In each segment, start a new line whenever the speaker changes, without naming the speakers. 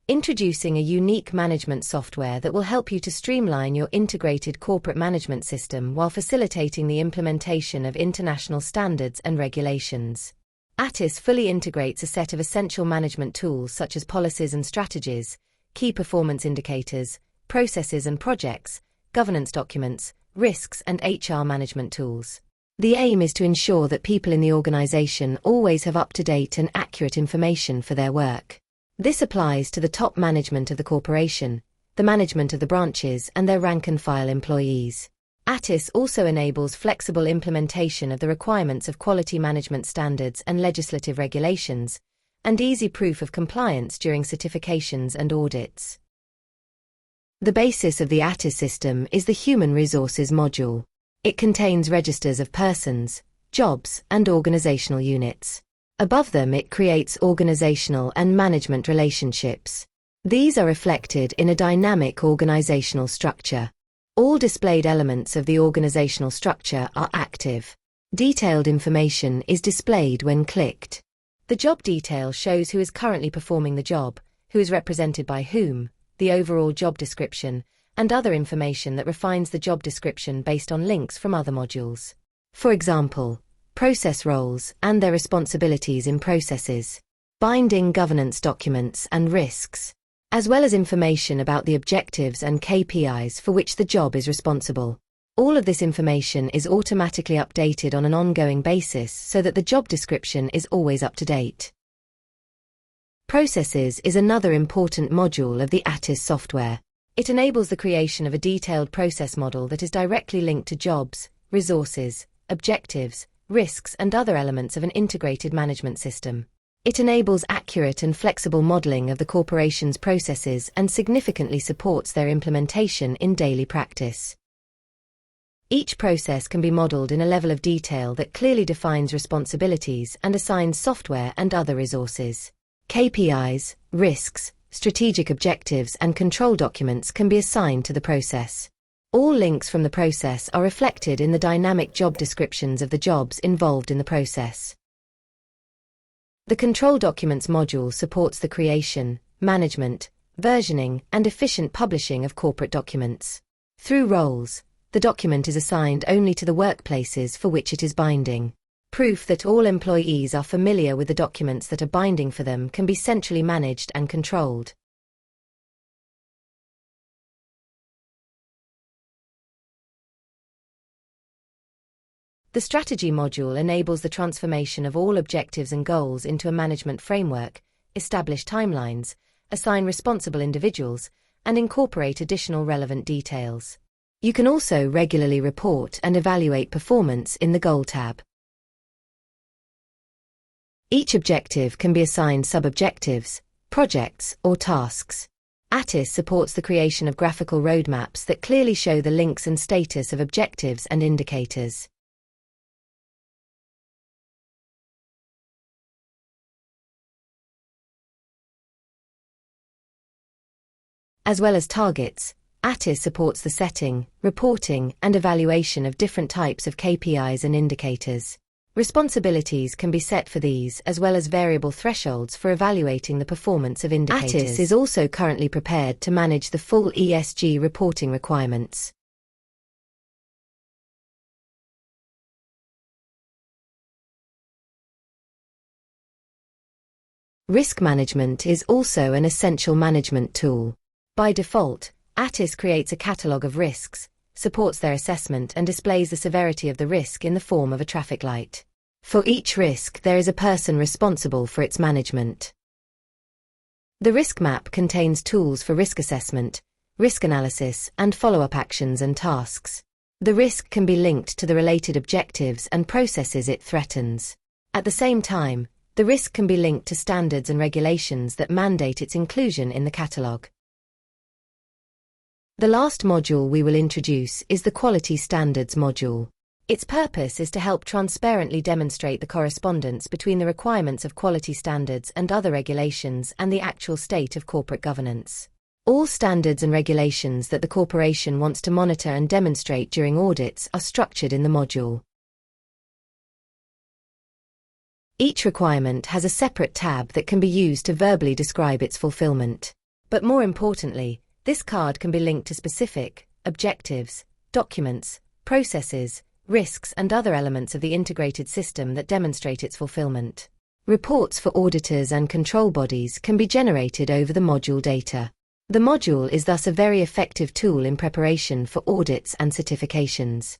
introducing a unique management software that will help you to streamline your integrated corporate management system while facilitating the implementation of international standards and regulations. ATTIS fully integrates a set of essential management tools such as policies and strategies, key performance indicators, processes and projects, governance documents, risks, and HR management tools. The aim is to ensure that people in the organization always have up-to-date and accurate information for their work. This applies to the top management of the corporation, the management of the branches, and their rank-and-file employees. ATTIS also enables flexible implementation of the requirements of quality management standards and legislative regulations, and easy proof of compliance during certifications and audits. The basis of the ATTIS system is the Human Resources module. It contains registers of persons, jobs, and organizational units. Above them, it creates organizational and management relationships. These are reflected in a dynamic organizational structure. All displayed elements of the organizational structure are active. Detailed information is displayed when clicked. The job detail shows who is currently performing the job, who is represented by whom, the overall job description, and other information that refines the job description based on links from other modules. For example, process roles and their responsibilities in processes, binding governance documents and risks, as well as information about the objectives and KPIs for which the job is responsible. All of this information is automatically updated on an ongoing basis so that the job description is always up to date. Processes is another important module of the ATTIS software. It enables the creation of a detailed process model that is directly linked to jobs, resources, objectives, risks, and other elements of an integrated management system. It enables accurate and flexible modeling of the corporation's processes and significantly supports their implementation in daily practice. Each process can be modeled in a level of detail that clearly defines responsibilities and assigns software and other resources. KPIs, risks, strategic objectives, and control documents can be assigned to the process. All links from the process are reflected in the dynamic job descriptions of the jobs involved in the process. The Control Documents module supports the creation, management, versioning, and efficient publishing of corporate documents. Through roles, the document is assigned only to the workplaces for which it is binding. Proof that all employees are familiar with the documents that are binding for them can be centrally managed and controlled. The Strategy module enables the transformation of all objectives and goals into a management framework, establish timelines, assign responsible individuals, and incorporate additional relevant details. You can also regularly report and evaluate performance in the Goal tab. Each objective can be assigned sub-objectives, projects, or tasks. ATTIS supports the creation of graphical roadmaps that clearly show the links and status of objectives and indicators. As well as targets, ATTIS supports the setting, reporting, and evaluation of different types of KPIs and indicators. Responsibilities can be set for these as well as variable thresholds for evaluating the performance of indicators. ATTIS is also currently prepared to manage the full ESG reporting requirements. Risk management is also an essential management tool. By default, ATTIS creates a catalogue of risks, supports their assessment, and displays the severity of the risk in the form of a traffic light. For each risk, there is a person responsible for its management. The risk map contains tools for risk assessment, risk analysis, and follow-up actions and tasks. The risk can be linked to the related objectives and processes it threatens. At the same time, the risk can be linked to standards and regulations that mandate its inclusion in the catalogue. The last module we will introduce is the Quality Standards module. Its purpose is to help transparently demonstrate the correspondence between the requirements of quality standards and other regulations and the actual state of corporate governance. All standards and regulations that the corporation wants to monitor and demonstrate during audits are structured in the module. Each requirement has a separate tab that can be used to verbally describe its fulfillment. But more importantly, this card can be linked to specific objectives, documents, processes, risks, and other elements of the integrated system that demonstrate its fulfillment. Reports for auditors and control bodies can be generated over the module data. The module is thus a very effective tool in preparation for audits and certifications.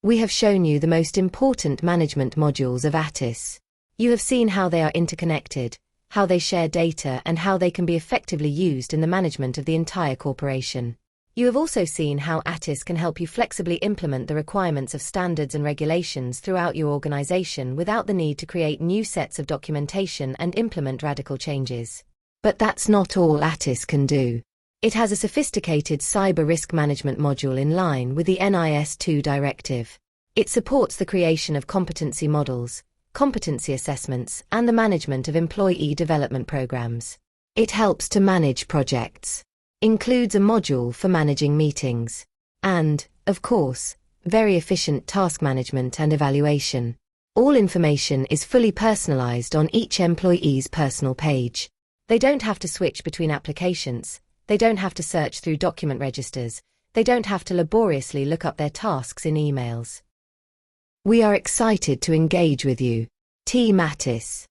We have shown you the most important management modules of ATTIS. You have seen how they are interconnected, how they share data, and how they can be effectively used in the management of the entire corporation. You have also seen how ATTIS can help you flexibly implement the requirements of standards and regulations throughout your organization without the need to create new sets of documentation and implement radical changes. But that's not all ATTIS can do. It has a sophisticated cyber risk management module in line with the NIS2 directive. It supports the creation of competency models, competency assessments, and the management of employee development programs. It helps to manage projects, includes a module for managing meetings, and, of course, very efficient task management and evaluation. All information is fully personalized on each employee's personal page. They don't have to switch between applications, they don't have to search through document registers, they don't have to laboriously look up their tasks in emails. We are excited to engage with you. Team ATTIS.